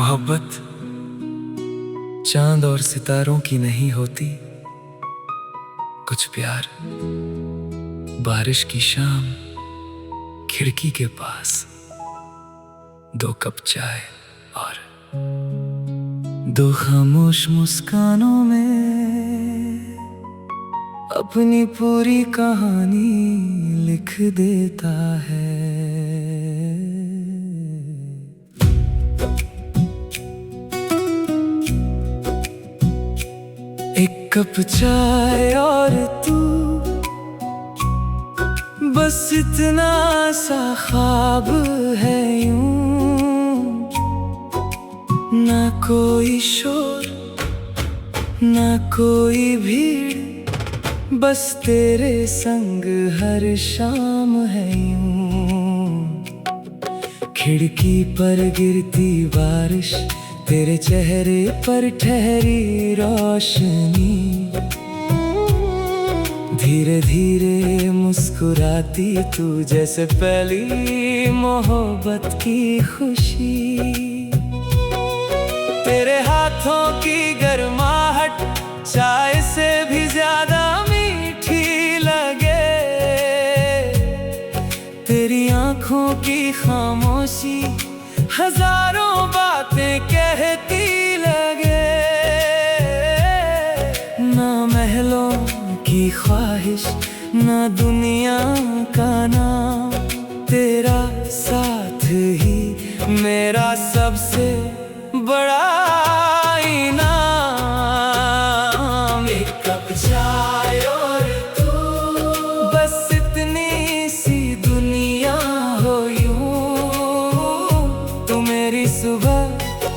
मोहब्बत चांद और सितारों की नहीं होती, कुछ प्यार बारिश की शाम खिड़की के पास, 2 कप चाय और 2 खामोश मुस्कानों में अपनी पूरी कहानी लिख देता है। एक कप चाय और तू, बस इतना सा ख्वाब है यूं। ना कोई शोर ना कोई भीड़, बस तेरे संग हर शाम है यूं। खिड़की पर गिरती बारिश, तेरे चेहरे पर ठहरी रोशनी, धीरे धीरे मुस्कुराती तू जैसे पहली मोहब्बत की खुशी। तेरे हाथों की गर्माहट चाय से भी ज्यादा मीठी लगे, तेरी आंखों की खामोशी हजारों बातें कहती लगे। ना महलों की ख्वाहिश ना दुनिया का नाम, तेरा साथ ही मेरा सबसे बड़ा इनाम। एक कप चाय और तू, बस इतनी सी दुनिया हो यूं। तू मेरी सुबह,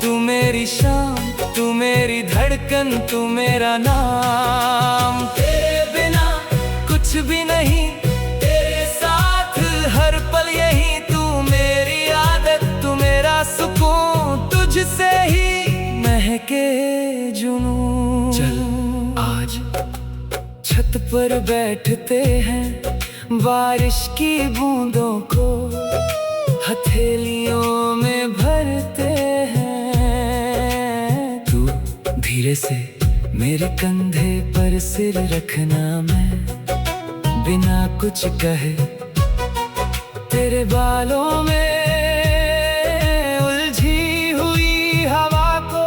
तू मेरी शाम, तू मेरी धड़कन, तू मेरा नाम। तेरे बिना कुछ भी नहीं, तेरे साथ हर पल यही। तू मेरी आदत, तू मेरा सुकून, तुझसे ही महके जुनून। चल आज छत पर बैठते हैं, बारिश की बूंदों को हथेलियों में भरते हैं। तू धीरे से मेरे कंधे पर सिर रखना, मैं बिना कुछ कहे तेरे बालों में उलझी हुई हवा को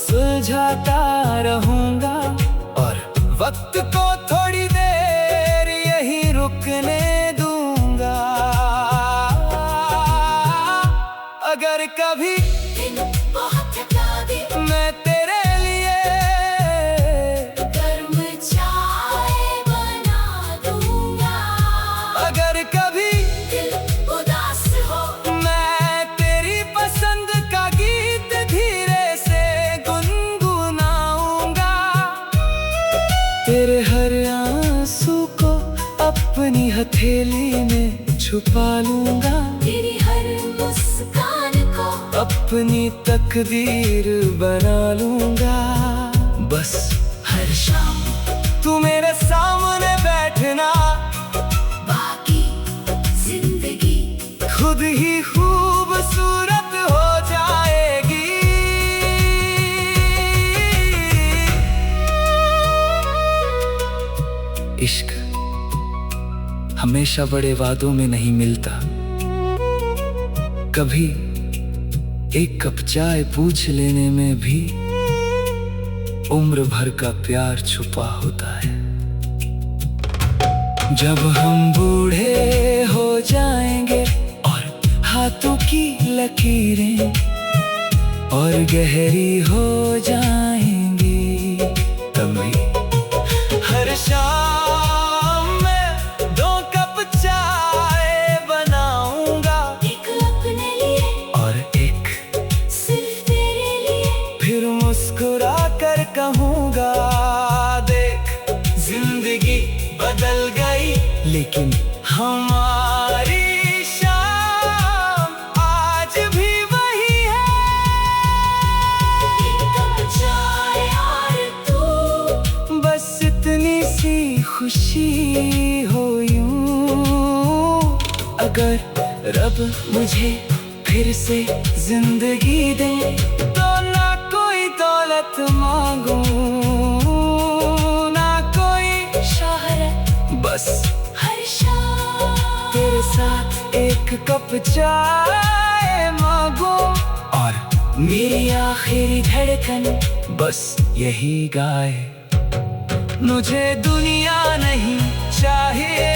सुलझाता रहूंगा। और वक्त को थोड़ी देर यहीं रुकने दूंगा। अगर कभी बहुत थका दे, मैं तेरे लिए गर्म चाय बना दूंगा। अगर कभी दिल उदास हो, मैं तेरी पसंद का गीत धीरे से गुनगुनाऊंगा। तेरे हर आंसू को अपनी हथेली में छुपा लूंगा। तेरी हर मुस्कान को अपनी तकदीर बना लूंगा। बस हर शाम तू मेरे सामने बैठना, बाकी जिंदगी खुद ही खूबसूरत हो जाएगी। इश्क हमेशा बड़े वादों में नहीं मिलता, कभी एक कप चाय पूछ लेने में भी उम्र भर का प्यार छुपा होता है। जब हम बूढ़े हो जाएंगे और हाथों की लकीरें और गहरी हो जाएंगी, तभी हर शाम मैं 2 कप चाय बनाऊंगा। एक अपने लिए और एक सिर्फ तेरे लिए। फिर मुस्कुरा कर कहूंगा, देख जिंदगी बदल गई, लेकिन हमारी शाम आज भी वही है। एक कप चाय और तू, बस इतनी सी खुशी हो यूं। अगर रब मुझे फिर से जिंदगी दे तो ना कोई दौलत मांगू, ना कोई शोहरत, बस हर शाम तेरे साथ एक कप चाय मांगू। और मेरी आखिरी धड़कन बस यही गाए, मुझे दुनिया नहीं चाहिए,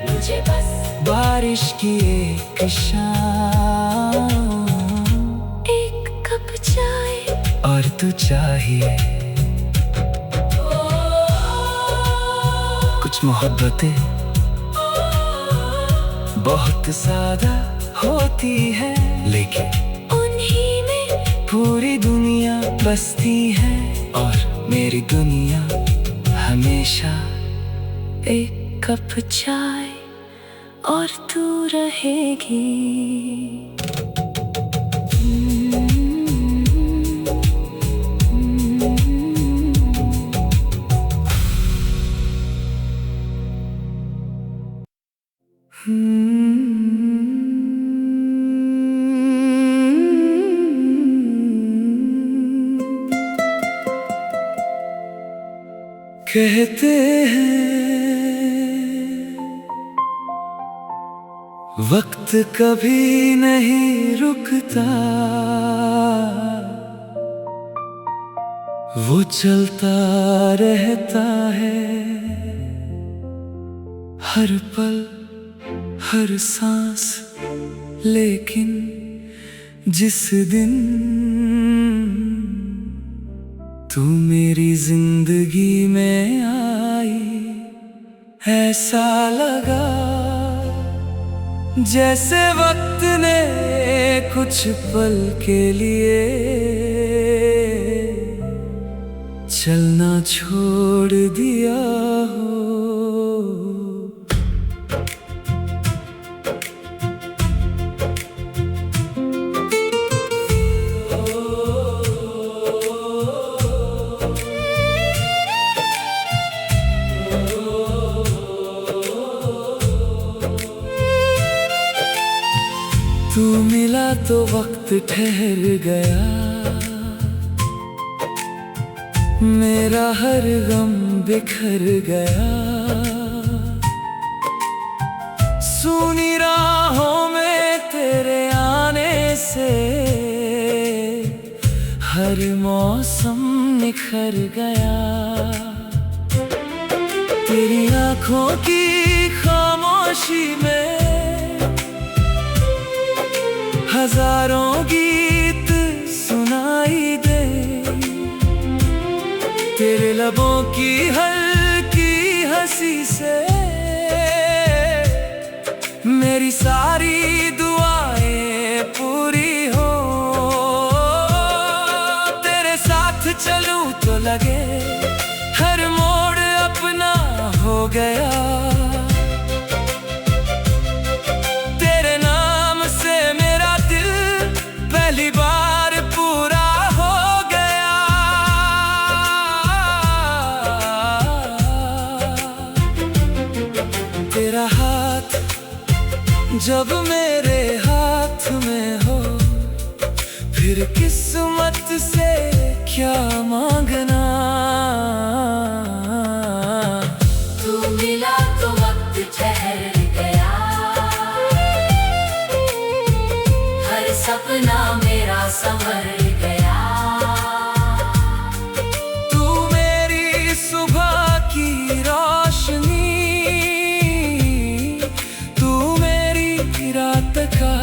मुझे बस बारिश की एक शाम, एक कप चाय और तू चाहिए। कुछ मोहब्बतें बहुत सादा होती है, लेकिन उन्हीं में पूरी दुनिया बसती है। और मेरी दुनिया हमेशा एक कप चाय और तू रहेगी। कहते हैं वक्त कभी नहीं रुकता, वो चलता रहता है, हर पल हर सांस। लेकिन जिस दिन तू मेरी जिंदगी में आई, ऐसा लगा जैसे वक्त ने कुछ पल के लिए चलना छोड़ दिया हो। तू मिला तो वक्त ठहर गया, मेरा हर गम बिखर गया। सूनी राहों में तेरे आने से हर मौसम निखर गया। तेरी आँखों की खामोशी में हजारों गीत सुनाई दे, तेरे लबों की हल्की हंसी से मेरी सारी दुआएं पूरी हो। तेरे साथ चलूं तो लगे हर मोड़ अपना हो गया। पहली बार पूरा हो गया। तेरा हाथ जब मेरे हाथ में हो, फिर किस्मत से क्या मांगना। तू मिला तो वक्त ठहर गया, हर सपना मेरा संवर गया। तू मेरी सुबह की रोशनी, तू मेरी रात का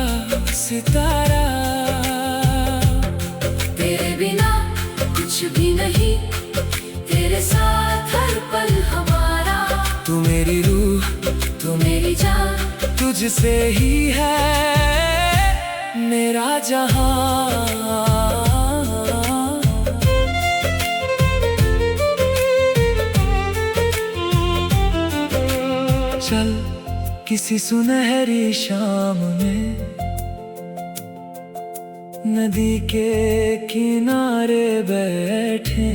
सितारा। तेरे बिना कुछ भी नहीं, तेरे साथ हर पल हमारा। तू मेरी रूह, तू मेरी जान, तुझसे ही है मेरा जहां। चल किसी सुनहरी शाम में नदी के किनारे बैठे,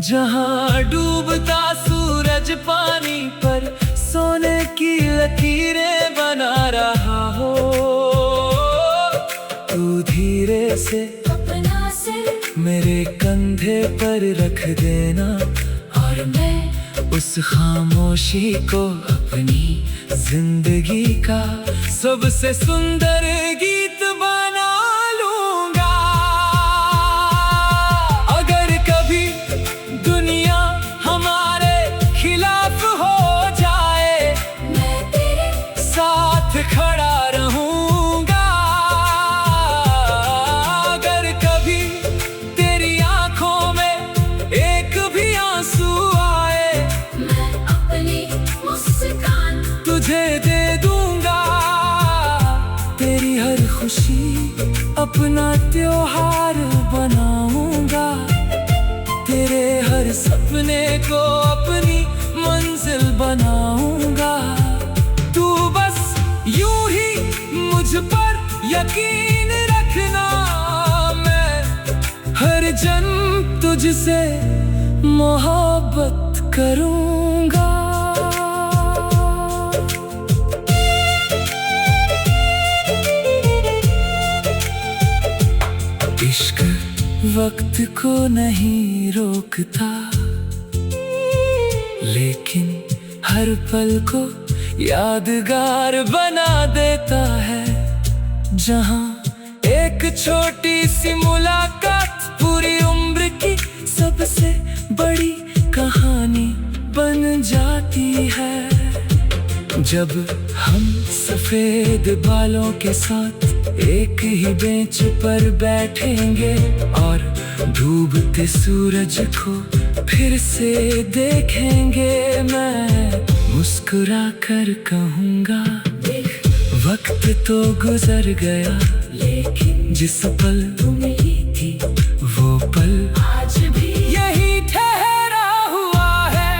जहां डूबता सूरज पानी पर सोने की लकीरें बना रहा धीरे से अपना सिर मेरे कंधे पर रख देना, और मैं उस खामोशी को अपनी जिंदगी का सबसे सुंदर गीत बना लूंगा। अगर कभी दुनिया हमारे खिलाफ हो जाए, मैं तेरे साथ खड़ा रहूंगा। अगर कभी तेरी आंखों में एक भी आंसू आए, मैं अपनी मुस्कान तुझे दे दूंगा। तेरी हर खुशी अपना त्योहार बनाऊंगा, तेरे हर सपने को अपनी मंजिल बनाऊंगा। तू बस यूं ही मुझ पर यकीन रखना, मैं हर जन्म तुझसे मोहब्बत करूंगा। इश्क वक्त को नहीं रोकता, लेकिन हर पल को यादगार बना देता है। जहां एक छोटी सी मुलाकात पूरी उम्र की सबसे बड़ी कहानी बन जाती है। जब हम सफेद बालों के साथ एक ही बेंच पर बैठेंगे और डूबते सूरज को फिर से देखेंगे, मैं मुस्कुरा कर कहूँगा, वक्त तो गुजर गया, लेकिन जिस पल तू मिली थी वो पल आज भी यही ठहरा हुआ है।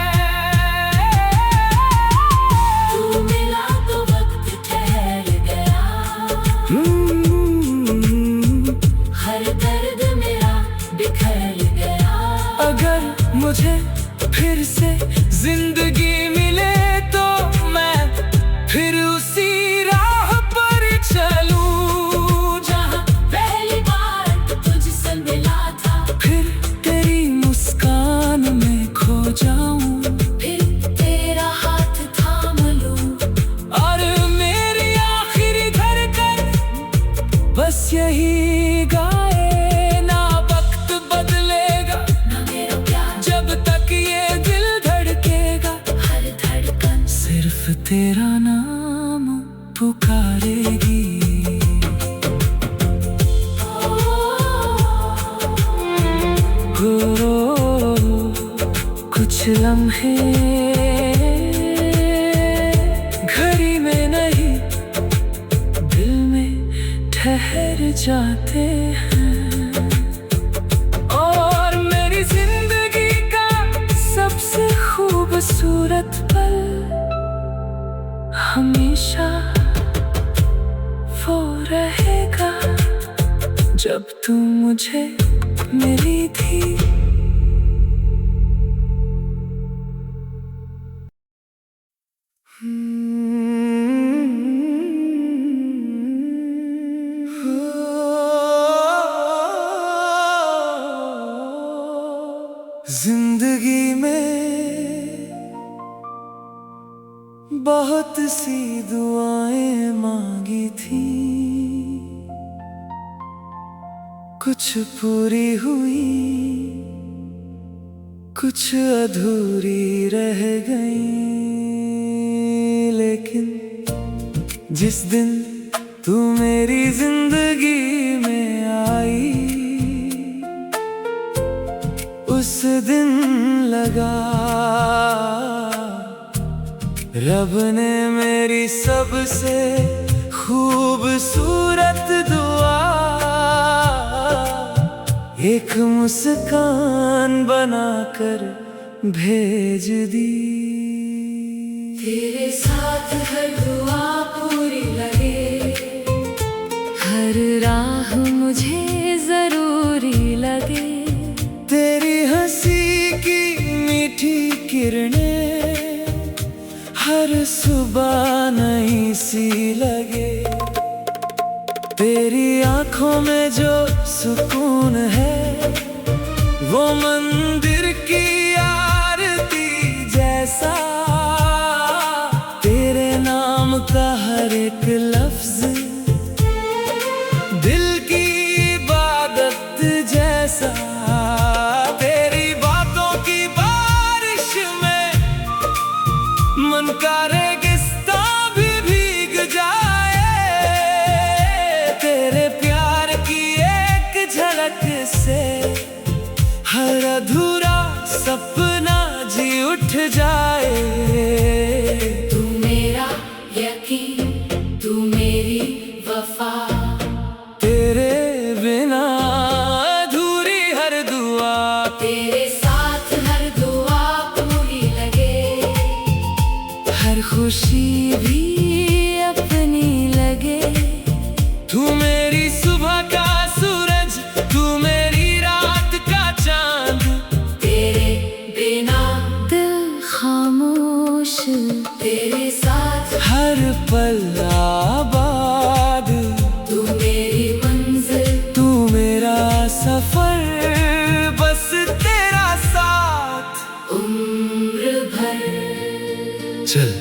तू मिला तो वक्त ठहर गया, हर दर्द मेरा बिखर गया। अगर मुझे फिर से जिंदगी मिले तो मैं फिर उसी राह पर चलूं, जहाँ पहली बार तुझसे मिला था, फिर तेरी मुस्कान में खो जाऊं, फिर तेरा हाथ थाम लूं। और मेरी आखिरी धड़कन बस यही गाए, ना वक्त बदलेगा ना मेरा प्यार जब तक ये दिल धड़केगा, हर धड़कन सिर्फ तेरा नाम पुकारेगी। हो कुछ लम्हे घड़ी में नहीं दिल में ठहर जाते हैं, और मेरी जिंदगी का सबसे खूबसूरत पल हमेशा वो रहेगा जब तू मुझे मिली थी। जिंदगी में बहुत सी दुआएं मांगी थी, कुछ पूरी हुई, कुछ अधूरी रह गई। लेकिन जिस दिन तू मेरी जिंदगी में आई, उस दिन लगा रब ने मेरी सबसे खूबसूरत दुआ एक मुस्कान बनाकर भेज दी। तेरे साथ हर दुआ पूरी लगे, हर राह मुझे जरूरी लगे। तेरी हंसी की मीठी किरणें हर सुबह नई सी लगे। तेरी आंखों में जो सुकून है वो मंदिर की आरती जैसा। तेरे नाम का हर एक लफ्ज दिल की इबादत जैसा। तेरी बातों की बारिश में मन का रेगिस्तान भी भीग जाए। तेरे प्यार की एक झलक से हर अधूरा सपना जी उठ जाए। तू मेरा यकीन, तू मेरी वफा, तेरे बिना अधूरी हर दुआ। तेरे साथ हर दुआ पूरी लगे, हर खुशी भी अपनी लगे। तू मेरी सुबह का सूरज, तू मेरी रात का चांद। तेरे बिना दिल खामोश, तेरे साथ हर पल आबाद। तू मेरी मंजिल, तू मेरा सफर, बस तेरा साथ उम्र भर। चल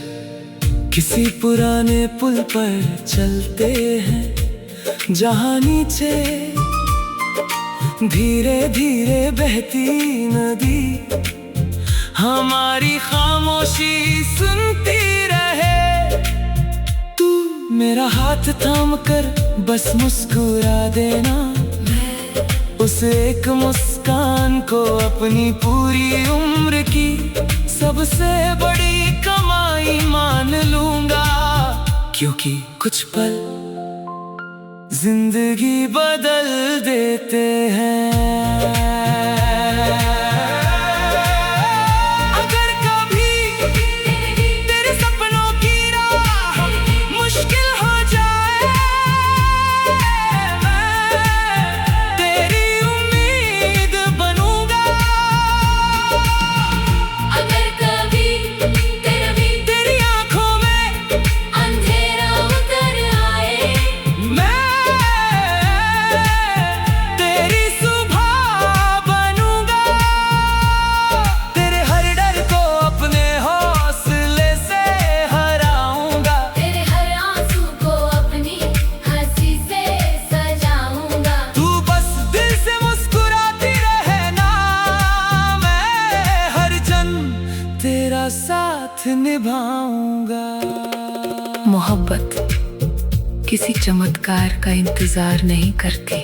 किसी पुराने पुल पर चलते हैं, जहाँ नीचे धीरे धीरे बहती नदी हमारी खामोशी सुनती रहे। तू मेरा हाथ थाम कर बस मुस्कुरा देना। उस एक मुस्कान को अपनी पूरी उम्र की सबसे बड़ी कमाई मान लूंगा। क्योंकि कुछ पल जिंदगी बदल देते हैं। अगर कभी तेरे सपनों की राह मुश्किल हो जाए, मैं तेरी उम्मीद बनूंगा। अगर कभी तेरी आंखों में अंधेरा उतर आए, मैं तेरी सुबह बनूंगा। तेरे हर डर को अपने हौसले से हराऊंगा। तेरे हर आंसू को अपनी हंसी से सजाऊंगा। तू बस दिल से मुस्कुराती रहना, मैं हर जन्म तेरा साथ निभाऊंगा। मोहब्बत किसी चमत्कार का इंतजार नहीं करती।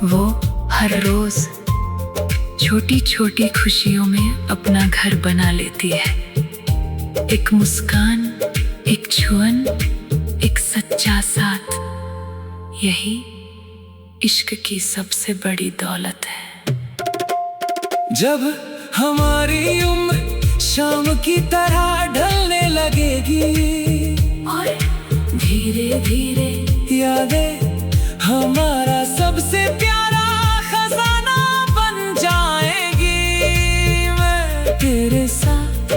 वो हर रोज छोटी छोटी खुशियों में अपना घर बना लेती है। एक मुस्कान, एक छुअन, एक सच्चा साथ, यही इश्क की सबसे बड़ी दौलत है। जब हमारी उम्र शाम की तरह ढलने लगेगी और धीरे धीरे यादें हमारा सबसे प्यारा खजाना बन जाएगी। मैं तेरे साथ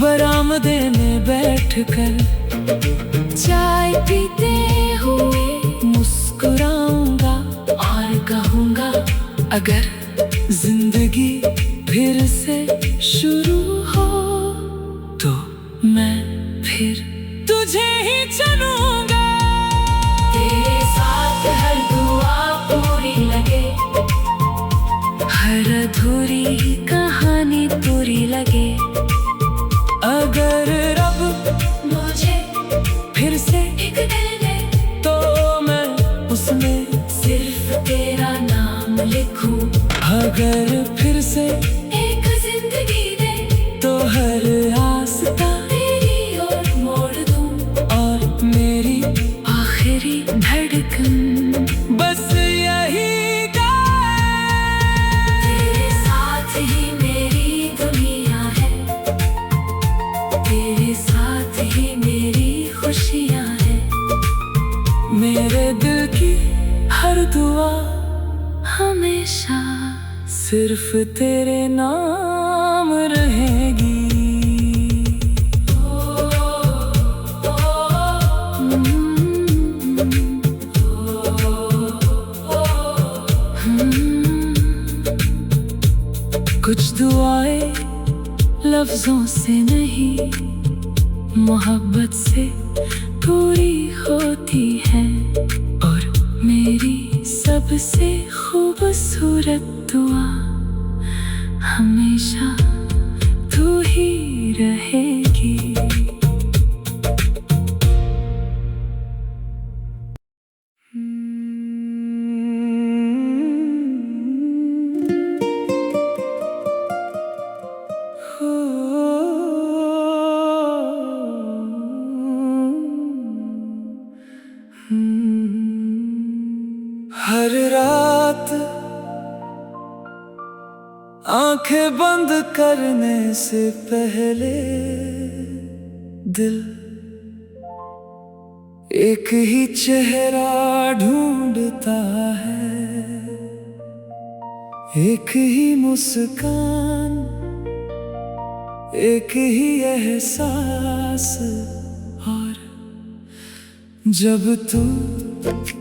बरामदे में बैठकर चाय पीते हुए मुस्कुराऊंगा और कहूँगा, अगर जिंदगी फिर से शुरू हो तो मैं फिर तुझे ही चुनूंगा। तेरे साथ हर दुआ पूरी लगे, हर अधूरी कहानी पूरी लगे। अगर रब मुझे फिर से एक दिल दे तो मैं उसमें सिर्फ तेरा नाम लिखूं। अगर फिर से एक जिंदगी दे तो हर आस्था तेरी ओर मोड़ दूं। और मेरी आखिरी धड़कन बस यही गाए। तेरे साथ ही मेरी दुनिया है, तेरे साथ ही मेरी खुशियाँ हैं। मेरे दिल की हर दुआ हमेशा सिर्फ तेरे नाम रहेगी। ओ, ओ, ओ, लफ्जों से नहीं मोहब्बत से पूरी होती है। और मेरी सबसे खूबसूरत दुआ हमेशा तू ही रहेगी। हर रात आंखें बंद करने से पहले दिल एक ही चेहरा ढूंढता है, एक ही मुस्कान, एक ही एहसास। और जब तू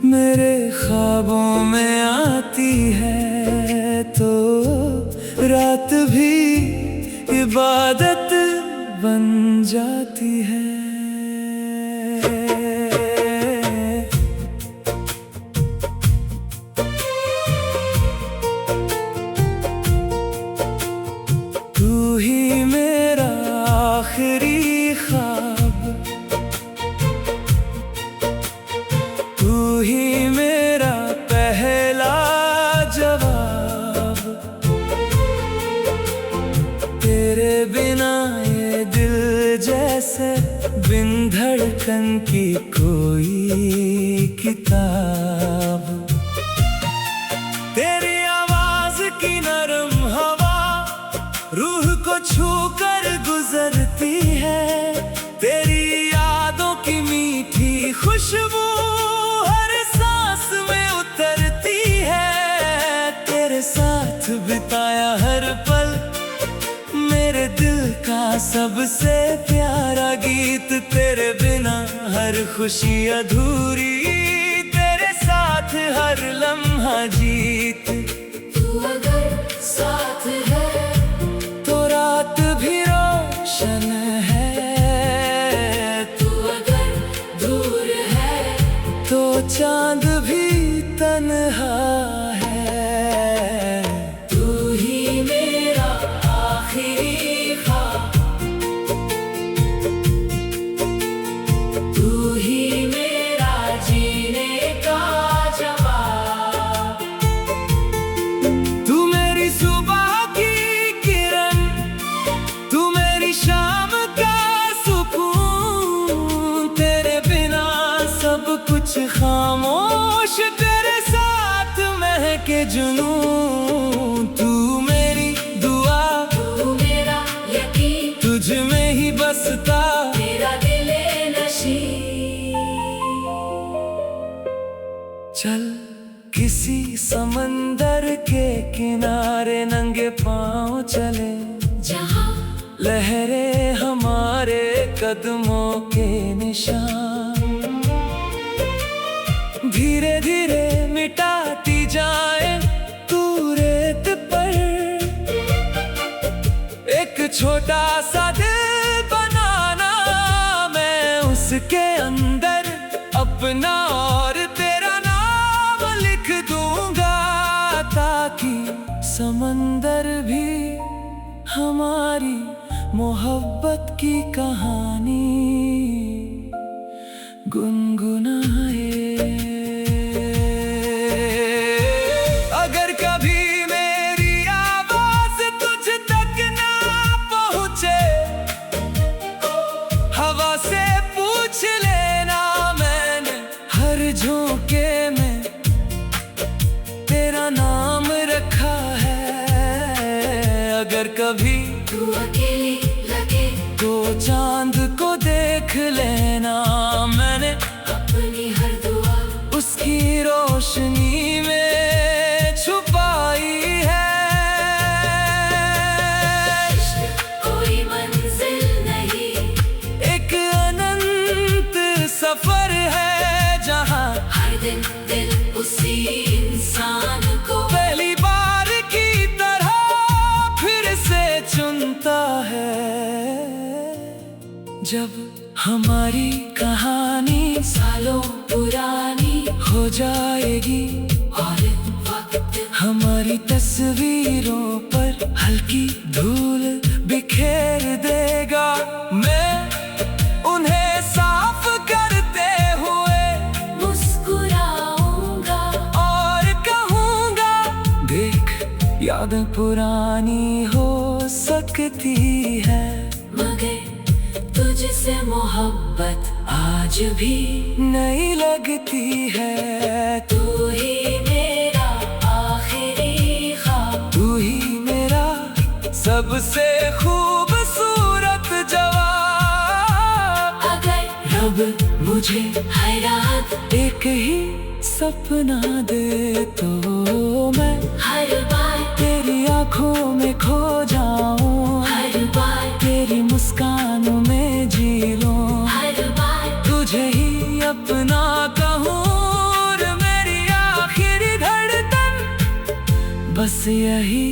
मेरे ख्वाबों में आती है तो रात भी इबादत बन जाती है। तू ही मेरा आखिरी ख्वाब, तू ही मेरा पहला जवाब। तेरे बिना ये दिल जैसे बिन धड़कन की कोई किताब। तेरी आवाज की नरम हवा रूह को छू कर गुजरती है। तेरी यादों की मीठी खुशबू हर सांस में उतरती है। तेरे साथ बिताया हर पल मेरे दिल का सबसे प्यारा गीत। तेरे बिना हर खुशी अधूरी, तेरे साथ हर लम्हा जीत। तू अगर साथ है तो रात भी रोशन है, तू अगर दूर है तो चांद भी तन्हा है। तू ही मेरा आखिरी ख्वाब, तू ही मेरा जीने का जवाब। तू मेरी सुबह की किरण, तू मेरी शाम का सुकून। तेरे बिना सब कुछ खामोश, तेरे साथ महके जुनून। तू मेरी दुआ, तू मेरा यकीन, तुझ में ही बसता मेरा दिले नशी। चल किसी समंदर के किनारे नंगे पांव चले, जहाँ लहरें हमारे कदमों के निशान धीरे धीरे मिटाती जाए। तू रेत पर एक छोटा सा दिल बनाना, मैं उसके अंदर अपना और तेरा नाम लिख दूंगा, ताकि समंदर भी हमारी मोहब्बत की कहानी गुनगुनाए। अगर कभी मेरी आवाज तुझ तक ना पहुंचे, हवा से पूछ लेना, मैंने हर झोंके में तेरा नाम रखा है। अगर कभी तू अकेली लगे तो चांद को देख लेना, मैंने अपनी हर दुआ उसकी रोशनी में छुपाई है। इश्क कोई मंजिल नहीं, एक अनंत सफर है, जहाँ हर दिन दिल उसी इंसान को पहली बार की तरह फिर से चुनता मिलता है। जब हमारी कहानी सालों पुरानी हो जाएगी और वक्त हमारी तस्वीरों पर हल्की धूल बिखेर देगा। मैं उन्हें साफ करते हुए मुस्कुराऊंगा और कहूँगा, देख यादें पुरानी हो सकती है, मगर तुझसे मोहब्बत आज भी नहीं लगती है। तू ही मेरा आखिरी ख्वाब, तू ही मेरा सबसे खूबसूरत जवाब। अगर रब मुझे हर रात एक ही सपना दे तो मैं हर बार तेरी आंखों में खो जाऊं, हर बार तेरी मुस्कानों में जी लूं, हर बार तुझे ही अपना कहूँ और मेरी आखिरी धड़कन बस यही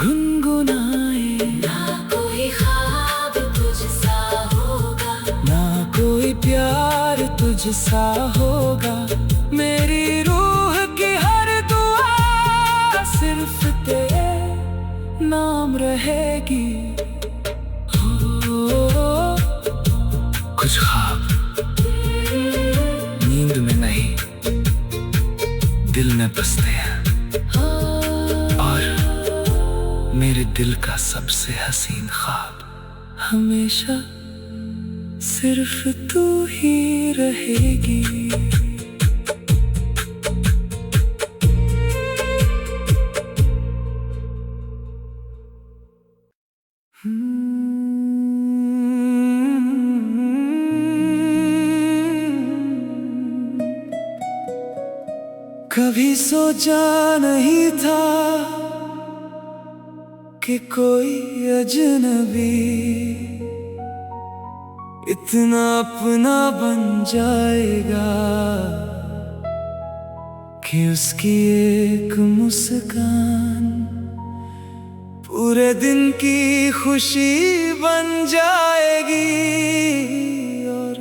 गुनगुनाए। ना कोई ख्वाब तुझसा होगा, ना कोई प्यार तुझसा होगा, मेरी रूह की हर दुआ सिर्फ तेरे नाम रहेगी। हो कुछ ख्वाब नींद में नहीं दिल में बसते हैं, और मेरे दिल का सबसे हसीन ख्वाब हमेशा सिर्फ तू ही रहेगी। कभी सोचा नहीं था कि कोई अजनबी इतना अपना बन जाएगा, कि उसकी एक मुस्कान पूरे दिन की खुशी बन जाएगी, और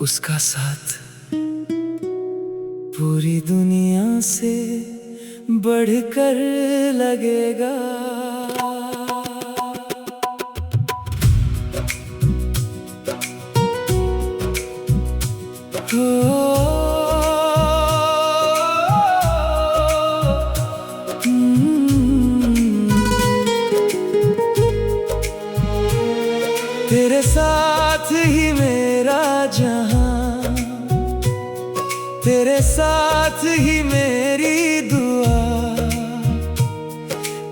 उसका साथ पूरी दुनिया से बढ़कर लगेगा। तेरे साथ ही मेरा जहां, तेरे साथ ही मेरी दुआ,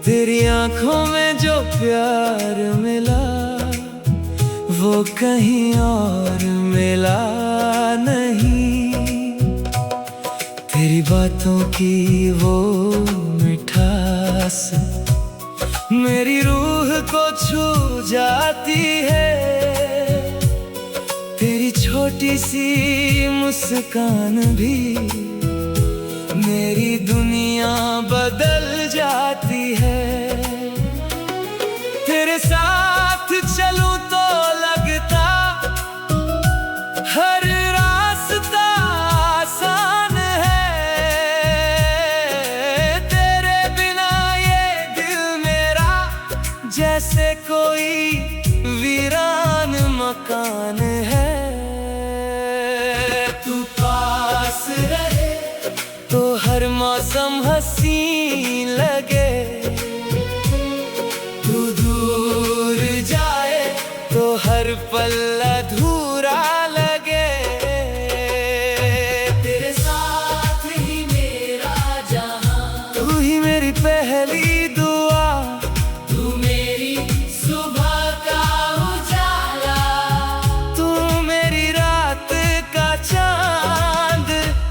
तेरी आंखों में जो प्यार मिला वो कहीं और मिला नहीं। तेरी बातों की वो मिठास मेरी रूह को छू जाती है, तेरी छोटी सी मुस्कान भी मेरी दुनिया बदल जाती है। तेरे साथ चलूं तो लगता हर रास्ता आसान है, तेरे बिना ये दिल मेरा जैसे कोई वीरान मकान है। तू पास रहे तो हर मौसम हसीन लगे, तू दूर जाए तो हर पल अधूरा लगे। तेरे साथ ही मेरा जहां, तू ही मेरी पहली दुआ, तू मेरी सुबह का उजाला, तू मेरी रात का चांद।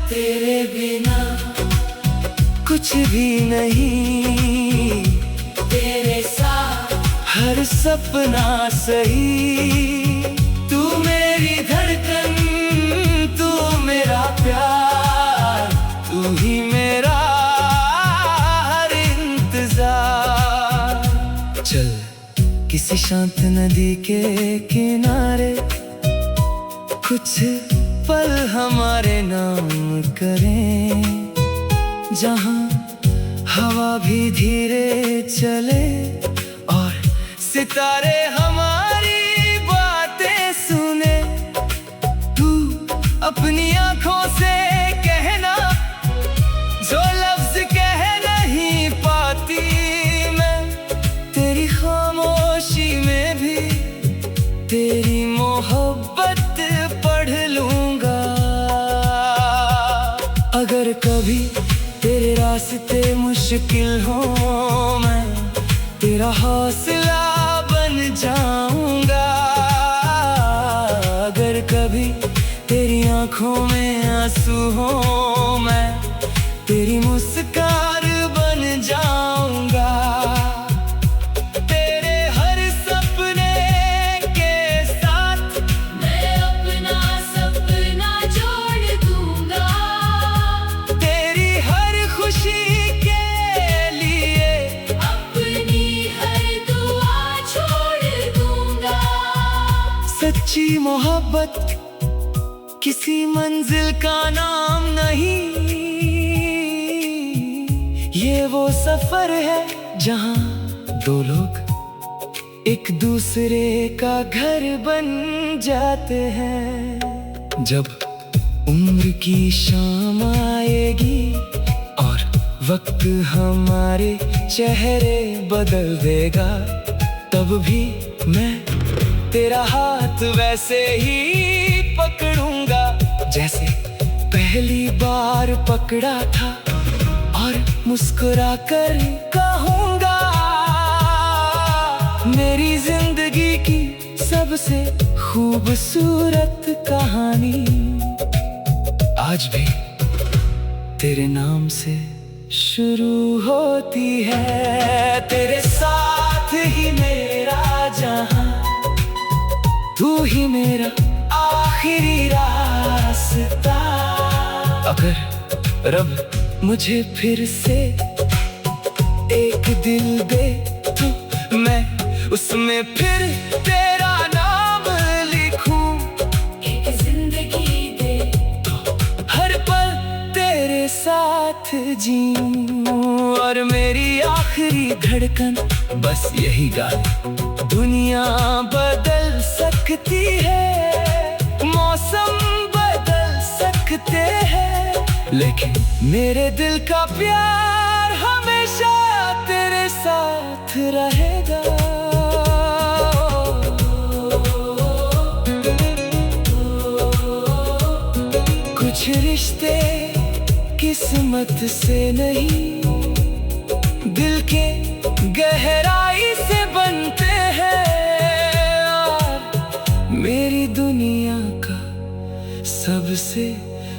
तेरे बिना कुछ भी नहीं, तेरे साथ हर सपना सही। तू मेरी धड़कन, तू मेरा प्यार, तू ही मेरा हर इंतजार। चल किसी शांत नदी के किनारे कुछ पल हमारे नाम करें, जहां हवा भी धीरे चले और सितारे हमारी बातें सुने। तू अपनी आंखों से कहना जो लफ्ज कह नहीं पाती, मैं तेरी खामोशी में भी तेरी मोहब्बत पढ़ लूंगा। अगर कभी तेरे रास्ते मुश्किल हो, मैं तेरा हौसला बन जाऊंगा। अगर कभी तेरी आंखों में आंसू हो, मैं तेरी मुस्कान बन जाऊंगा। तेरे हर सपने के साथ मैं अपना सपना जोड़ दूंगा। तेरी हर खुशी के लिए अपनी हर दुआ छोड़ दूंगा। सच्ची मोहब्बत किसी मंजिल का नाम नहीं, ये वो सफर है जहां दो लोग एक दूसरे का घर बन जाते हैं। जब उम्र की शाम आएगी और वक्त हमारे चेहरे बदल देगा, तब भी मैं तेरा हाथ वैसे ही पकड़ूंगा जैसे पहली बार पकड़ा था, और मुस्कुरा कर कहूंगा मेरी जिंदगी की सबसे खूबसूरत कहानी आज भी तेरे नाम से शुरू होती है। तेरे साथ ही मेरा जहां, तू ही मेरा आखिरी रास्ता। अगर रब मुझे फिर से एक दिल दे तो मैं उसमें फिर तेरा नाम लिखूं। एक जिंदगी दे तो हर पल तेरे साथ जीऊं, और मेरी आखिरी धड़कन बस यही गाए। दुनिया बदल सकती है, मौसम बदल सकते हैं, लेकिन मेरे दिल का प्यार हमेशा तेरे साथ रहेगा। कुछ रिश्ते किस्मत से नहीं, दिल के गहराई से बनते हैं, और मेरी दुनिया का सबसे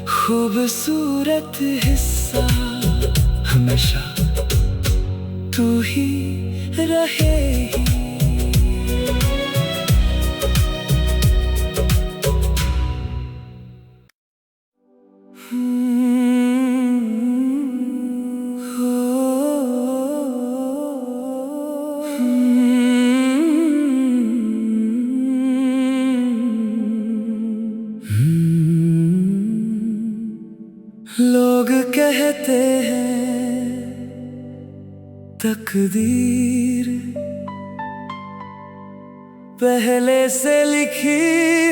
खूबसूरत हिस्सा हमेशा तू ही रहेगी। लोग कहते हैं तकदीर पहले से लिखी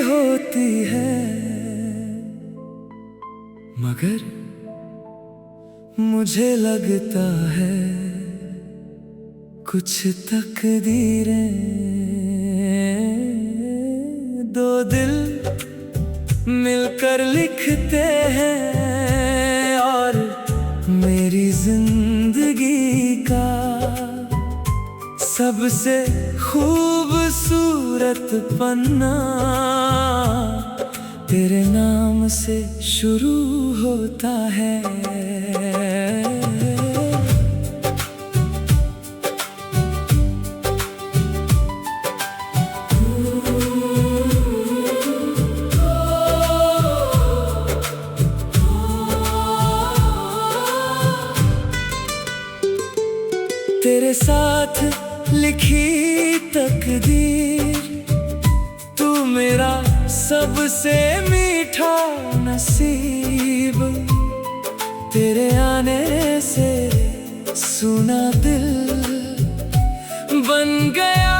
होती है, मगर मुझे लगता है कुछ तकदीरें दो दिल मिलकर लिखते हैं, और मेरी जिंदगी का सबसे खूबसूरत पन्ना तेरे नाम से शुरू होता है। तेरे साथ लिखी तकदीर, तू मेरा सबसे मीठा नसीब। तेरे आने से सुना दिल बन गया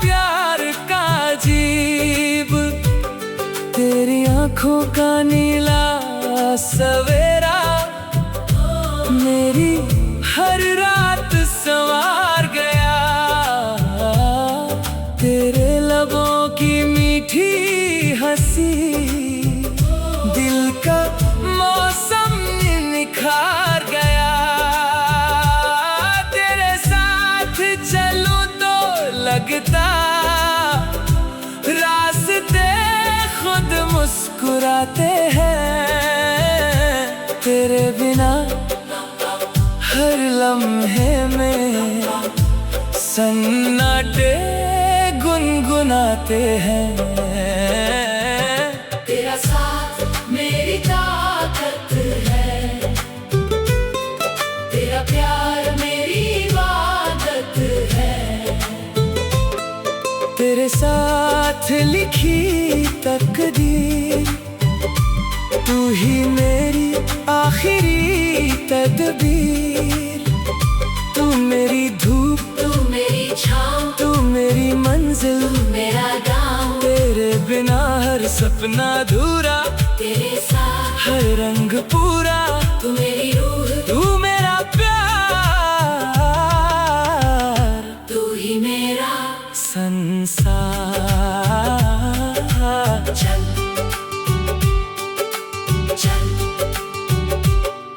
प्यार का अजीब। तेरी आंखों का नीला सवेरा मेरी हर रात संवार गया। तेरे लबों की मीठी हंसी दिल का मौसम निखार गया। तेरे साथ चलूं तो लगता रास्ते खुद मुस्कुराते हैं। तेरे बिना हर लम्हे में सन्नाटे गुनगुनाते हैं। तेरा साथ मेरी ताकत है, तेरा प्यार मेरी इबादत है। तेरे साथ लिखी तकदीर, तू ही मेरी आखिरी तदबीर। तू मेरी धूप, तू मेरी छाँव, तू मेरी मंजिल, तू मेरा गाँव। तेरे बिना हर सपना अधूरा, तेरे साथ हर रंग पूरा। तू मेरी रूह, तू मेरा प्यार, तू ही मेरा संसार। चल चल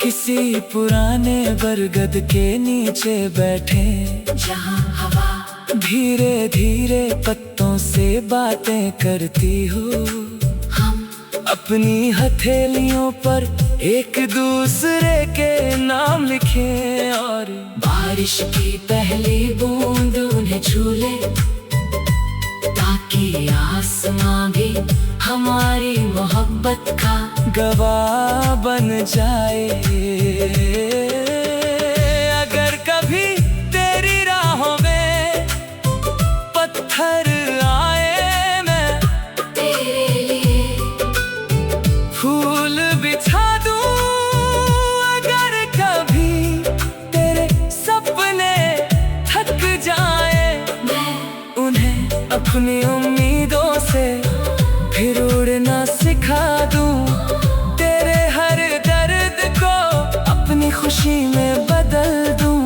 किसी पुराने बरगद के नीचे बैठे, जहाँ हवा धीरे धीरे पत्तों से बातें करती हो। हम अपनी हथेलियों पर एक दूसरे के नाम लिखे और बारिश की पहली बूंद उन्हें छू ले, ताकि आसमां भी हमारी मोहब्बत का गवाह बन जाए। अगर कभी तेरी राहों में पत्थर आए, मैं तेरे लिए फूल बिछा दूं। अगर कभी तेरे सपने थक जाए, मैं उन्हें अपनी उम्मीदों से फिर उड़ना सिखा दूं। तेरे हर दर्द को अपनी खुशी में बदल दूं।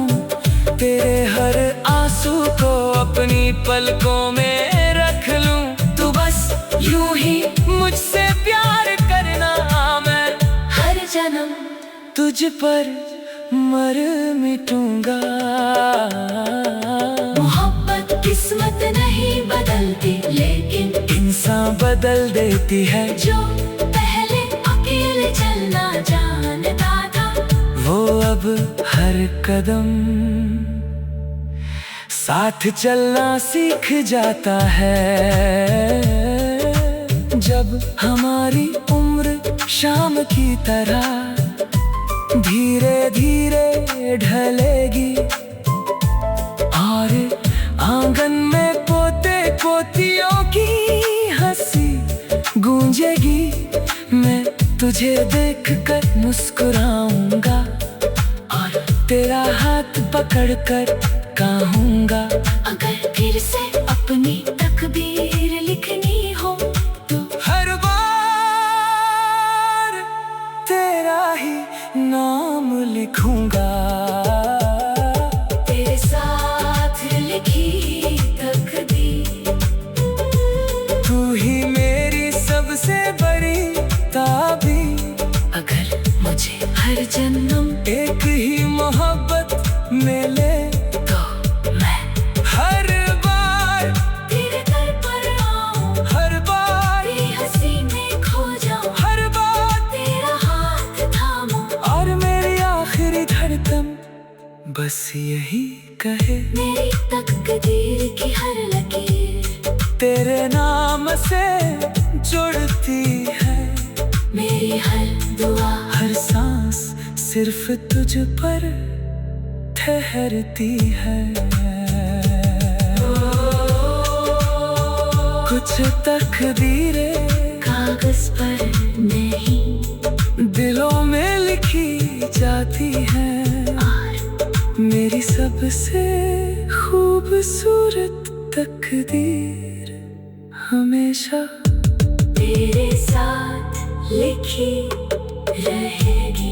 तेरे हर आंसू को अपनी पलकों में रख लूं। तू बस यूं ही मुझसे प्यार करना, मैं हर जन्म तुझ पर मर मिटूंगा। मोहब्बत किस्मत नहीं बदलती, लेकिन इंसान बदल देती है। जो पहले अकेले चलना जानता था, वो अब हर कदम साथ चलना सीख जाता है। जब हमारी उम्र शाम की तरह धीरे धीरे ढलेगी और आंगन में पोते पोतियों की हंसी गूंजेगी, मैं तुझे देखकर मुस्कुराऊंगा और तेरा हाथ पकड़कर कहूंगा। अगर फिर से अपनी तकदीर लिखनी हो तो हर बार तेरा ही नाम लिखूंगा। तेरे साथ लिखी तकदीर, तू ही मेरी सबसे बड़ी ताबीर। अगर मुझे हर जन्म एक ही मोहब्बत मिले, तो मैं हर बार तेरे दर पर आऊं, हर बार तेरी हंसी में खो जाऊं, हर बार तेरा हाथ थामूं, और मेरी आखिरी धड़कन बस यही कहे, मेरी तकदीर की हर लकीर तेरे नाम से जुड़ती है। मेरी हर दुआ हर सांस सिर्फ तुझ पर ठहरती है। कुछ तकदीरें कागज पर नहीं दिलों में लिखी जाती हैं, और मेरी सबसे खूबसूरत तकदीर हमेशा तेरे साथ लिखी रहेगी।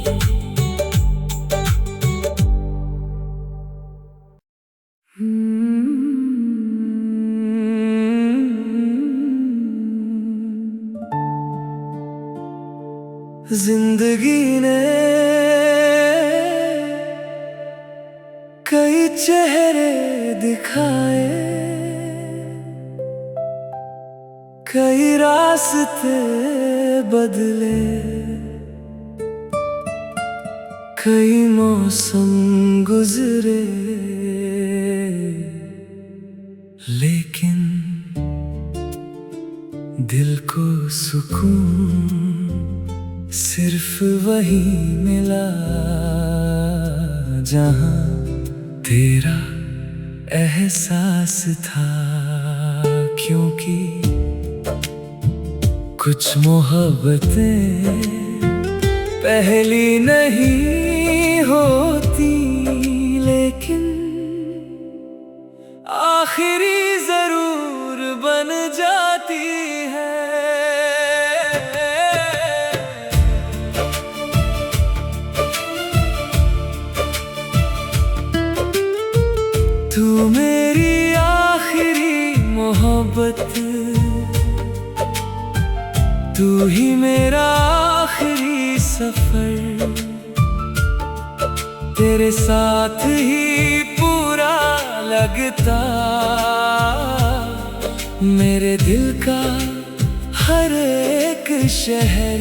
जिंदगी ने कई चेहरे दिखाए, कई रास्ते बदले, कई मौसम गुजरे, लेकिन दिल को सुकून सिर्फ वही मिला जहां तेरा एहसास था। क्योंकि कुछ मोहब्बतें पहली नहीं होती, लेकिन आखिरी जरूर बन जाती है। तू मेरी आखिरी मोहब्बत, तू ही मेरा आखिरी सफर, तेरे साथ ही पूरा लगता मेरे दिल का हर एक शहर।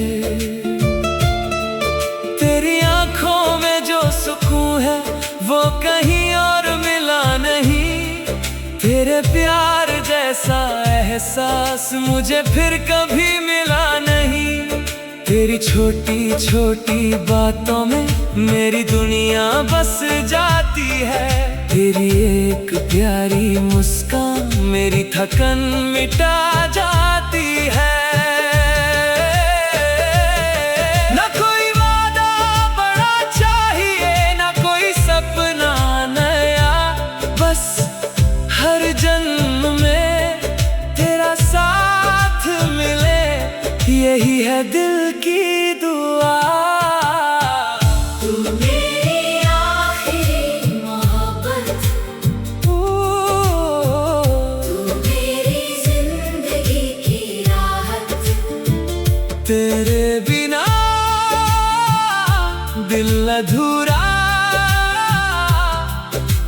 तेरी आंखों में जो सुकून है वो कहीं और मिला नहीं, तेरे प्यार जैसा एहसास मुझे फिर कभी मिला नहीं। तेरी छोटी छोटी बातों में मेरी दुनिया बस जाती है, तेरी एक प्यारी मुस्कान मेरी थकन मिटा जाती है। ना कोई वादा बड़ा चाहिए, ना कोई सपना नया, बस हर जन्म में तेरा साथ मिले, यही है दिल की दुआ। तू मेरी आखिरी मोहब्बत, तू मेरी जिंदगी की राहत, तेरे बिना दिल अधूरा,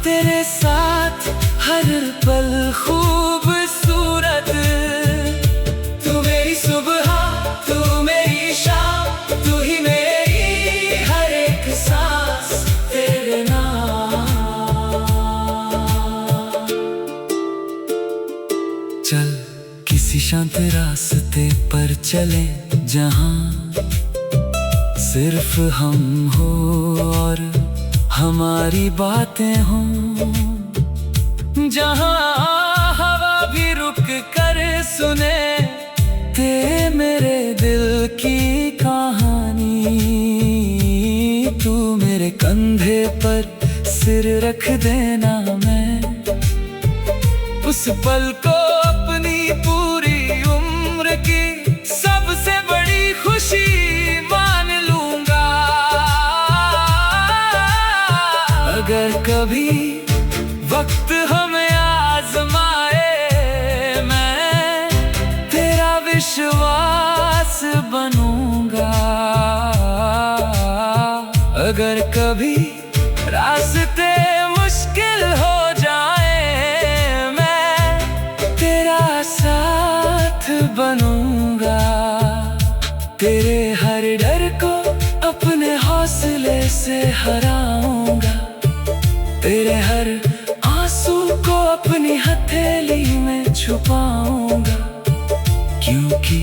तेरे साथ हर पल खूबसूरत। तू मेरी सुबह, तू मेरी शाम, तू ही मेरी हर एक सांस, तेरे नाम। चल किसी शांत रास्ते पर चले, जहां सिर्फ हम हो और हमारी बातें हों, जहां हवा भी रुक कर सुने ते मेरे दिल की कहानी। तू मेरे कंधे पर सिर रख देना, मैं उस पल को अपनी पूरी उम्र की सबसे बड़ी खुशी मान लूंगा। अगर कभी वक्त हमें आजमाए, मैं तेरा विश्वास बनूंगा। अगर कभी रास्ते मुश्किल हो जाए, मैं तेरा साथ बनूंगा। तेरे हर डर को अपने हौसले से हराऊंगा, तेरे हर आंसू को अपनी हथेली में छुपाऊंगा। क्योंकि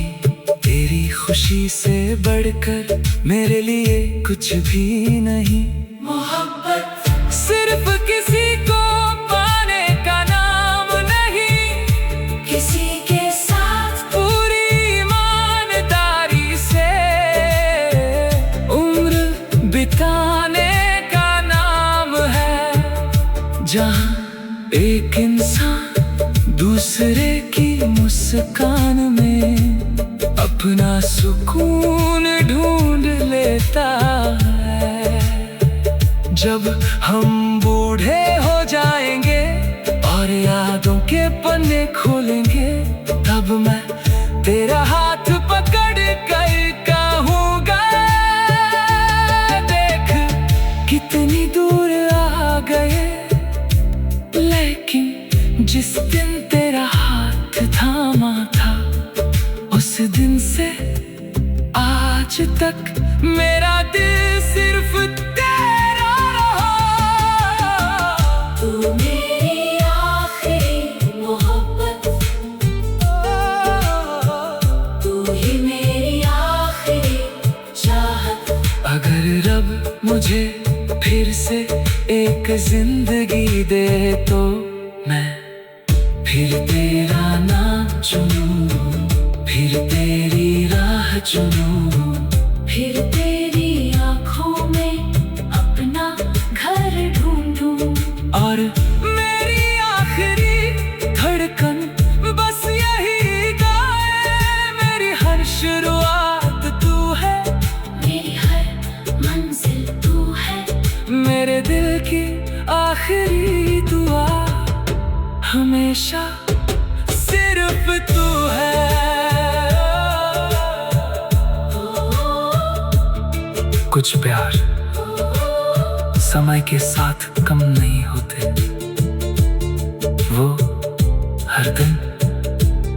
तेरी खुशी से बढ़कर मेरे लिए कुछ भी नहीं। मोहब्बत सिर्फ किसी को पाने का नाम नहीं, किसी के साथ दूसरे की मुस्कान में अपना सुकून ढूंढ लेता है। जब हम बूढ़े हो जाएंगे और यादों के पन्ने खोलेंगे, तब मैं तेरा हाथ पकड़ कर कहूँगा, देख कितनी दूर आ गए। लेकिन जिस दिन तेरा हाथ थामा था, उस दिन से आज तक मेरा दिल सिर्फ तेरा रहा। तू मेरी आखिरी मोहब्बत, तू ही मेरी आखिरी चाहत। अगर रब मुझे फिर से एक जिंदगी दे तो मैं फिर तेरा नाम चुनूं, फिर तेरी राह चुनूं, फिर तेरी आँखों में अपना घर ढूंढूं। और मेरी आखिरी धड़कन बस यही गाए, मेरी हर शुरुआत तू है, मेरी हर मंजिल तू है, मेरे दिल की आखिरी दुआ हमेशा सिर्फ तू है। कुछ प्यार समय के साथ कम नहीं होते, वो हर दिन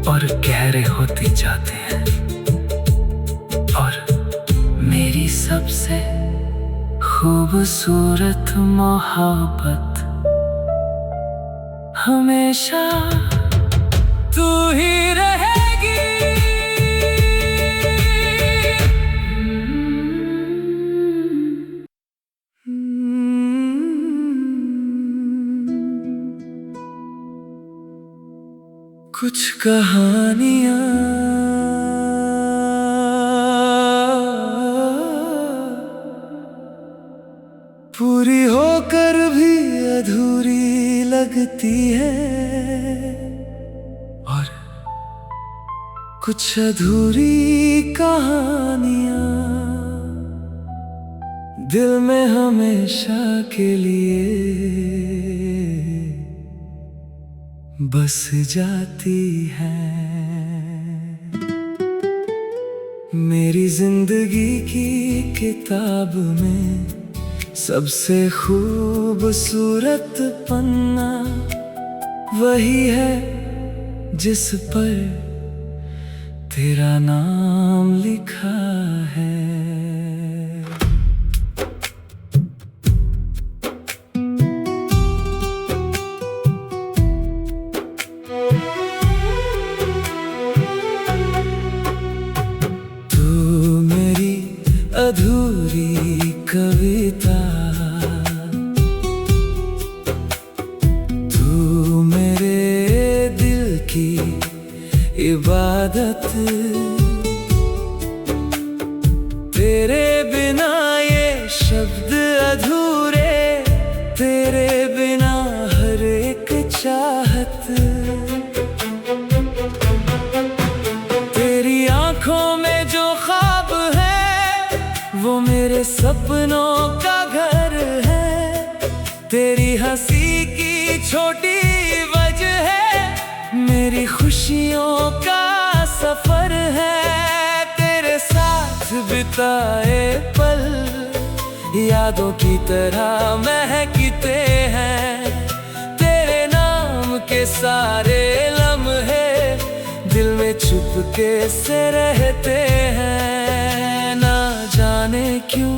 और गहरे होते जाते हैं। और मेरी सबसे खूबसूरत मोहब्बत हमेशा तू ही रहेगी। कुछ कहानियां पूरी होकर भी अधूरी लगती है, और कुछ अधूरी कहानियां दिल में हमेशा के लिए बस जाती है। मेरी जिंदगी की किताब में सबसे खूबसूरत पन्ना वही है जिस पर तेरा नाम लिखा है। तू मेरी अधूरी कविता, तू मेरे दिल की इबादत, तेरे बिना ये शब्द अधूरे, तेरे बिना हर एक चाहत। तेरी आंखों में जो ख्वाब है वो मेरे सपनों का घर है, तेरी हंसी की छोटी वजह है मेरी खुशियों का सफर है। तेरे साथ बिताए पल यादों की तरह महकते हैं, तेरे नाम के सारे लम्हे दिल में चुपके से रहते हैं। ना जाने क्यों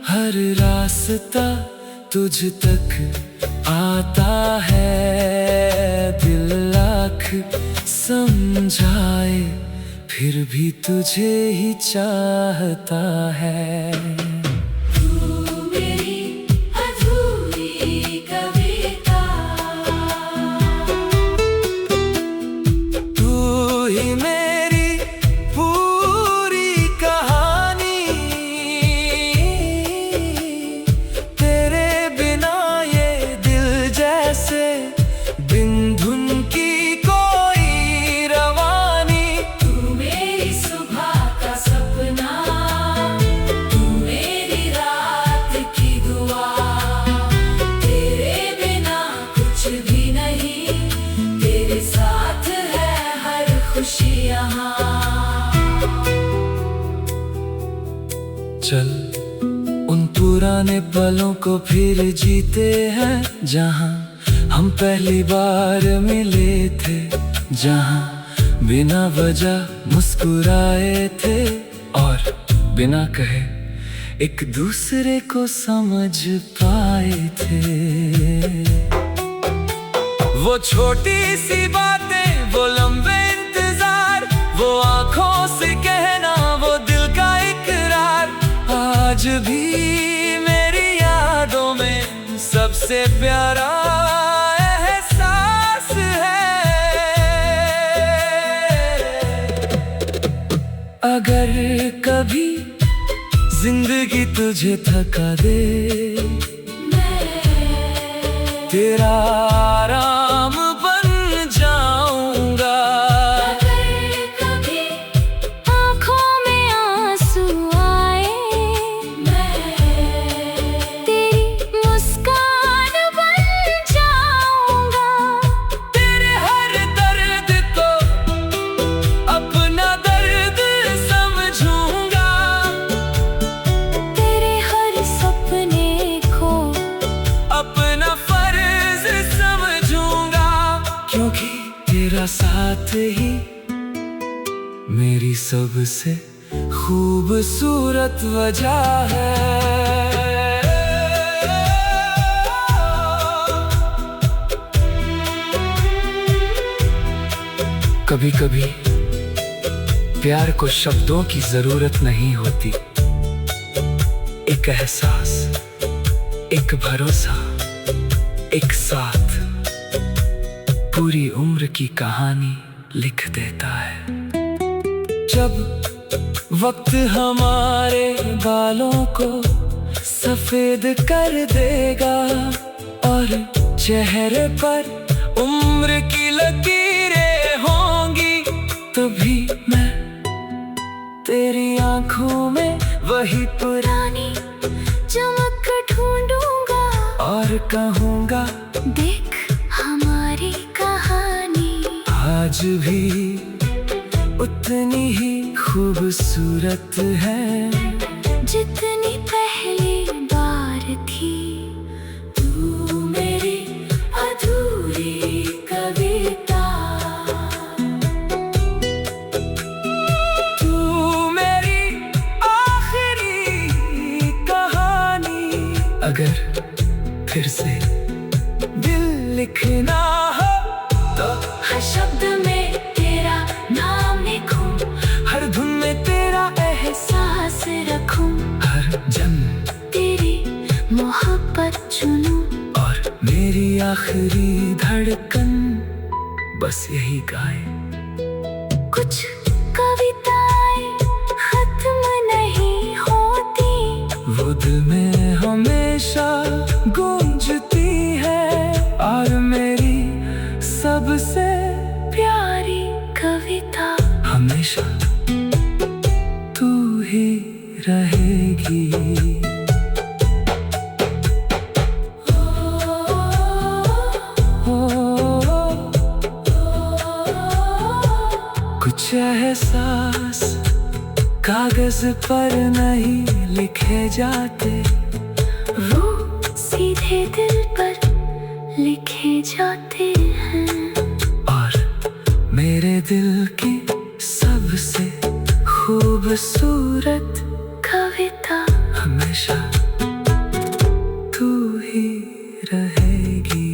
हर रास्ता तुझ तक आता है, दिल लाख समझाए फिर भी तुझे ही चाहता है। तू मेरी अधूरी कविता, तू ही मेरी पूरी कहानी, तेरे बिना ये दिल जैसे बिन धुन की कोई खुशी यहाँ। चल उन पुराने पलों को फिर जीते हैं, जहाँ हम पहली बार मिले थे, जहाँ बिना वजह मुस्कुराए थे और बिना कहे एक दूसरे को समझ पाए थे। वो छोटी सी बातें, वो लंबे इंतजार, वो आंखों से कहना, वो दिल का इकरार, आज भी मेरी यादों में सबसे प्यारा एहसास है। अगर कभी जिंदगी तुझे थका दे, तेरा आराम बन जाऊंगा। अगर कभी आँखों में आंसू आए, मैं तेरी मुस्कान बन जाऊंगा। तेरे हर दर्द को अपना दर्द समझूंगा, तेरे हर सपने को अपना फर्ज समझूंगा, क्योंकि तेरा साथ ही मेरी सबसे खूबसूरत वजह है। कभी कभी प्यार को शब्दों की जरूरत नहीं होती, एक एहसास, एक भरोसा, एक साथ पूरी उम्र की कहानी लिख देता है। जब वक्त हमारे बालों को सफेद कर देगा और चेहरे पर उम्र की लकीरें होंगी, तभी मैं तेरी आंखों में वही पुरानी चमक ढूंढूंगा और कहूँगा, देख हमारी कहानी आज भी उतनी ही खूबसूरत है जितनी पहली बार थी। तू मेरी अधूरी कविता, तू मेरी आखिरी कहानी। अगर फिर से दिल लिखना हो तो हर शब्द में तेरा नाम लिखूं, हर धुन में तेरा एहसास रखूं, हर जन्म तेरी मोहब्बत चुनूं। और मेरी आखिरी धड़कन बस यही गाए। कुछ कविताएं खत्म नहीं होती, वो दिल में हमेशा गूंजती है, और मेरी सबसे प्यारी कविता हमेशा तू ही रहेगी। कुछ एहसास कागज पर नहीं लिखे जाते, वो सीधे दिल पर लिखे जाते हैं। और मेरे दिल की सबसे खूबसूरत कविता हमेशा तू ही रहेगी।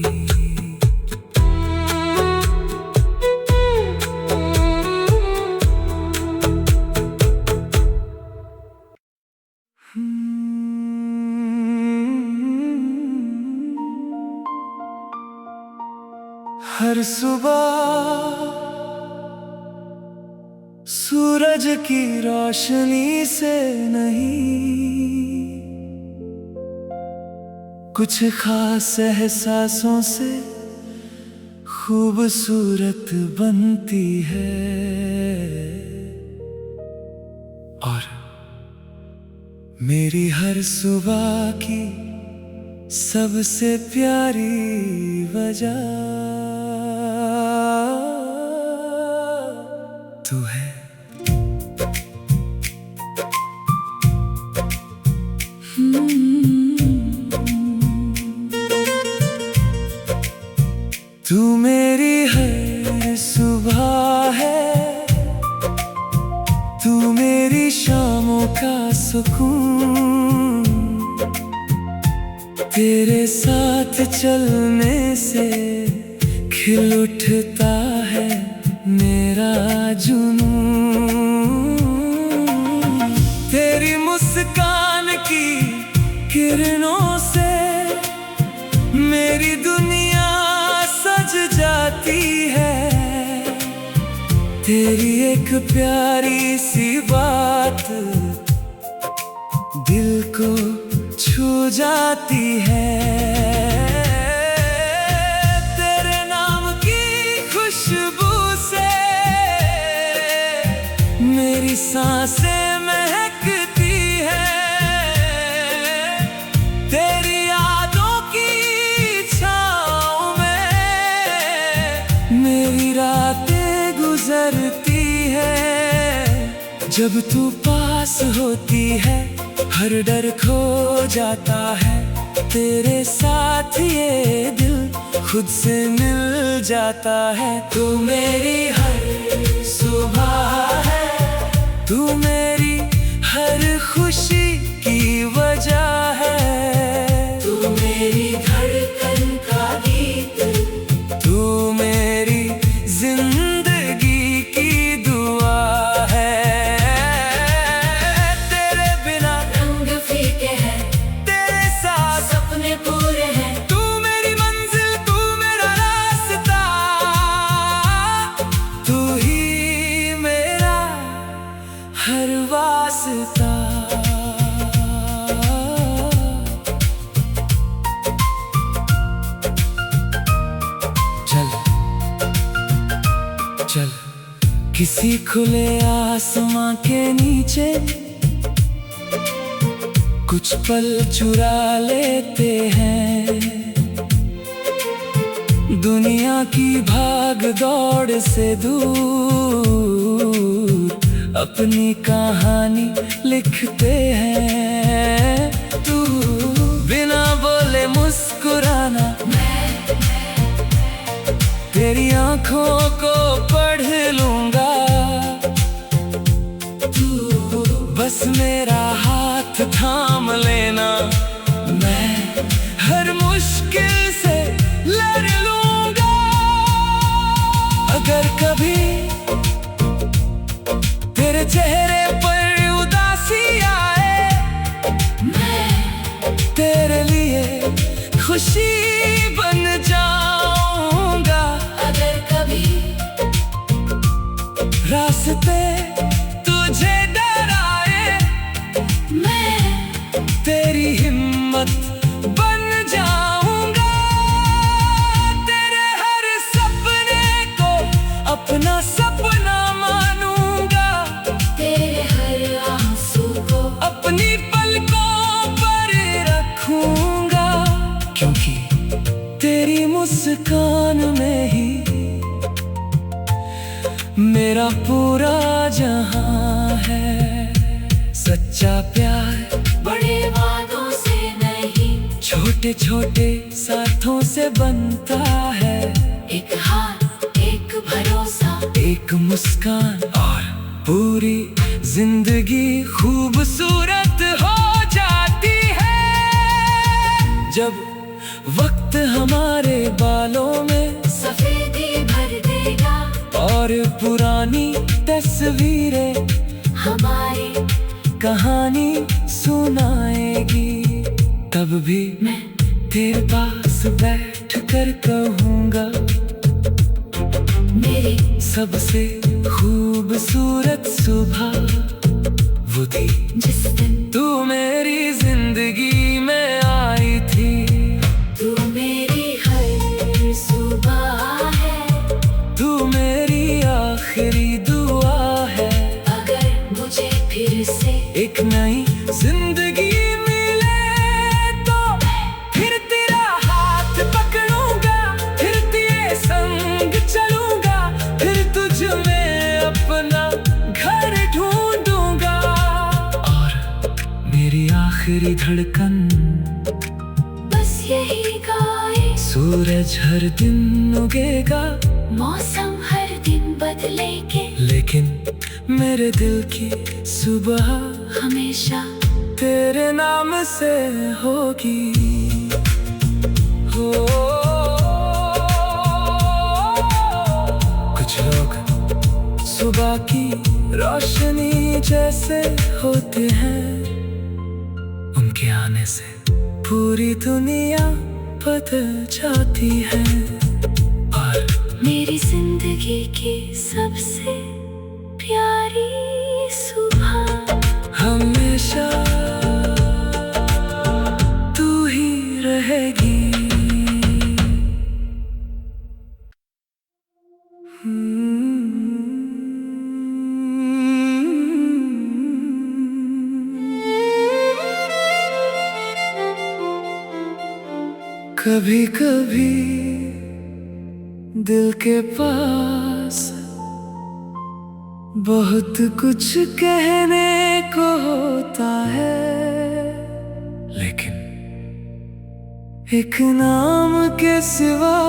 हर सुबह सूरज की रोशनी से नहीं, कुछ खास एहसासों से खूबसूरत बनती है। और मेरी हर सुबह की सबसे प्यारी वजह तू है। तू मेरी हर सुबह है, तू मेरी शामों का सुकून। तेरे साथ चलने से खिल उठता है मेरा जुनून। तेरी मुस्कान की किरणों से मेरी दुनिया सज जाती है। तेरी एक प्यारी सी बात दिल को छू जाती है। तेरे नाम की खुशबू से मेरी सांसें महकती है। तेरी यादों की छाँव में मेरी रातें गुजरती है। जब तू पास होती है हर डर खो जाता है। तेरे साथ ये दिल खुद से मिल जाता है। तू मेरी हर सुबह है, तू मेरी हर खुशी की वजह है। तू मेरी धड़कन का गीत, तू मेरी जिंदगी की दुआ है। तेरे बिना रंग फीके हैं, तेरे साथ सपने पूरे हैं। तू मेरी मंजिल, तू मेरा रास्ता, तू ही मेरा हर वास्ता। चल चल किसी खुले आसमां के नीचे कुछ पल चुरा लेते हैं। दुनिया की भाग दौड़ से दूर अपनी कहानी लिखते हैं। तू बिना बोले मुस्कुराना, तेरी आंखों को पढ़ लूंगा। तू बस मेरा हाथ थाम लेना, मैं हर मुश्किल से लड़ लूंगा। अगर कभी तेरे चेहरे पर उदासी आए, मैं तेरे लिए खुशी बन जाऊंगा। अगर कभी रास्ते तुझे डराए, मैं तेरी हिम्मत बन जाऊंगा। तेरे हर सपने को अपना सपना मानूंगा। तेरे हर आंसू को अपनी पलकों पर रखूंगा, क्योंकि तेरी मुस्कान में ही मेरा पूरा जहां है। सच्चा प्यार बड़े वादों से नहीं, छोटे छोटे साथों से बनता है। एक हाथ, एक भरोसा, एक मुस्कान और पूरी जिंदगी खूबसूरत हो जाती है। जब वक्त हमारे बालों में सफेदी भर देगा और पुरानी तस्वीरें हमारी कहानी सुनाएगी, तब भी मैं तेरे पास बैठ कर कहूँगा, मेरी सबसे खूबसूरत सुबह वो थी जिस दिन तू मेरी जिंदगी में आई थी। तू मेरी हर सुबह है, तू मेरी आखिरी दुआ है। अगर मुझे फिर से एक नई जिंदगी मिले तो फिर तेरा हाथ पकड़ूंगा, फिर तेरे संग चलूंगा, फिर तुझ में अपना धड़कन बस यही गाए। सूरज हर दिन उगेगा, मौसम हर दिन बदलेंगे, लेकिन मेरे दिल की सुबह हमेशा तेरे नाम से होगी। हो कुछ लोग सुबह की रोशनी जैसे होते हैं, उनके आने से पूरी दुनिया बदल जाती है। और मेरी जिंदगी की सबसे प्यारी सुबह हमेशा तू ही रहेगी। कभी कभी दिल के पास बहुत कुछ कहने को होता है, लेकिन एक नाम के सिवा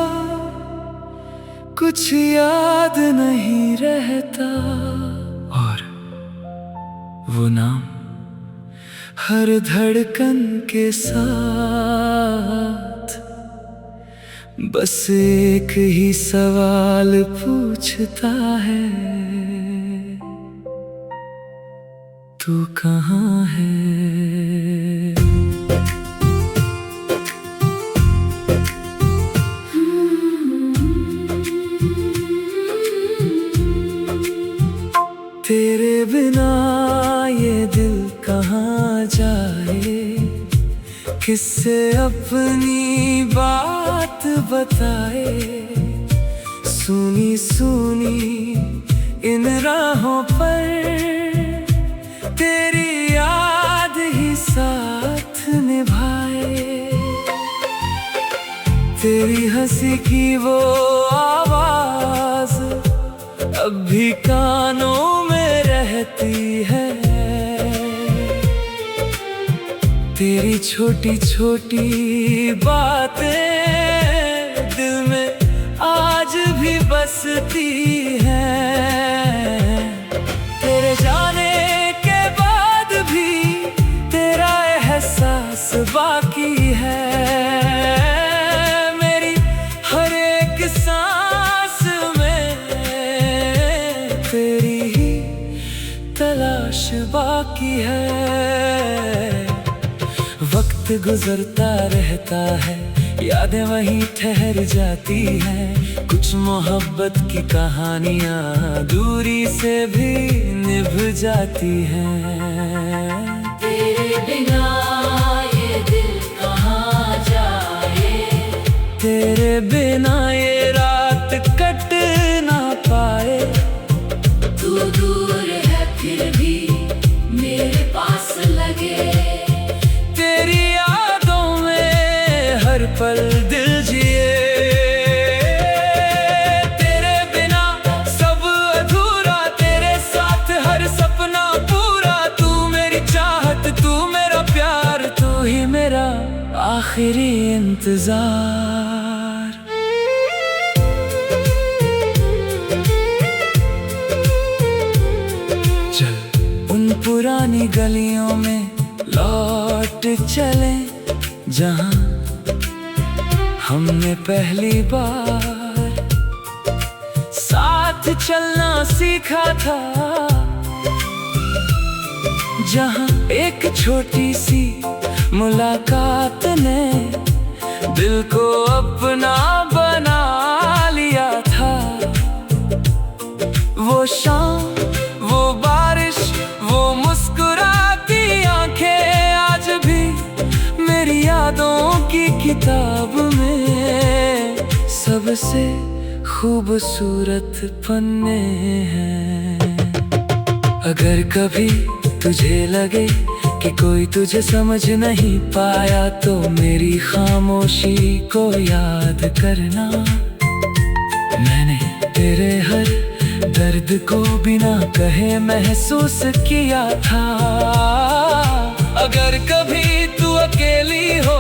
कुछ याद नहीं रहता। और वो नाम हर धड़कन के साथ बस एक ही सवाल पूछता है, तू कहाँ है? तेरे बिना ये दिल कहाँ जाए, किससे अपनी बात बताए। सुनी सुनी इन राहों पर तेरी याद ही साथ निभाए। तेरी हंसी की वो आवाज अब भी कानों में रहती है। तेरी छोटी छोटी बातें दिल में आज भी बसती हैं। तेरे जाने के बाद भी तेरा एहसास बाकी है। मेरी हर एक सांस में तेरी ही तलाश बाकी है। वक्त गुजरता रहता है, यादें वहीं ठहर जाती हैं। कुछ मोहब्बत की कहानियां दूरी से भी निभ जाती हैं। तेरे बिना ये दिल कहाँ जाए, तेरे बिना ये रात कट ना पाए। तू दूर है फिर भी मेरे पास लगे। तेरी यादों में हर पल दिल जिए। तेरे बिना सब अधूरा, तेरे साथ हर सपना पूरा। तू मेरी चाहत, तू मेरा प्यार, तू ही मेरा आखिरी इंतजार। चल उन पुरानी गलियों में लौट चले, जहां हमने पहली बार साथ चलना सीखा था। जहां एक छोटी सी मुलाकात ने दिल को अपना बना लिया था। वो शाम, वो बारिश, वो मुस्कुराती आंखें आज भी मेरी यादों की किताब में सबसे खूबसूरत पन्ने हैं। अगर कभी तुझे लगे कि कोई तुझे समझ नहीं पाया, तो मेरी खामोशी को याद करना। मैंने तेरे हर दर्द को बिना कहे महसूस किया था। अगर कभी तू अकेली हो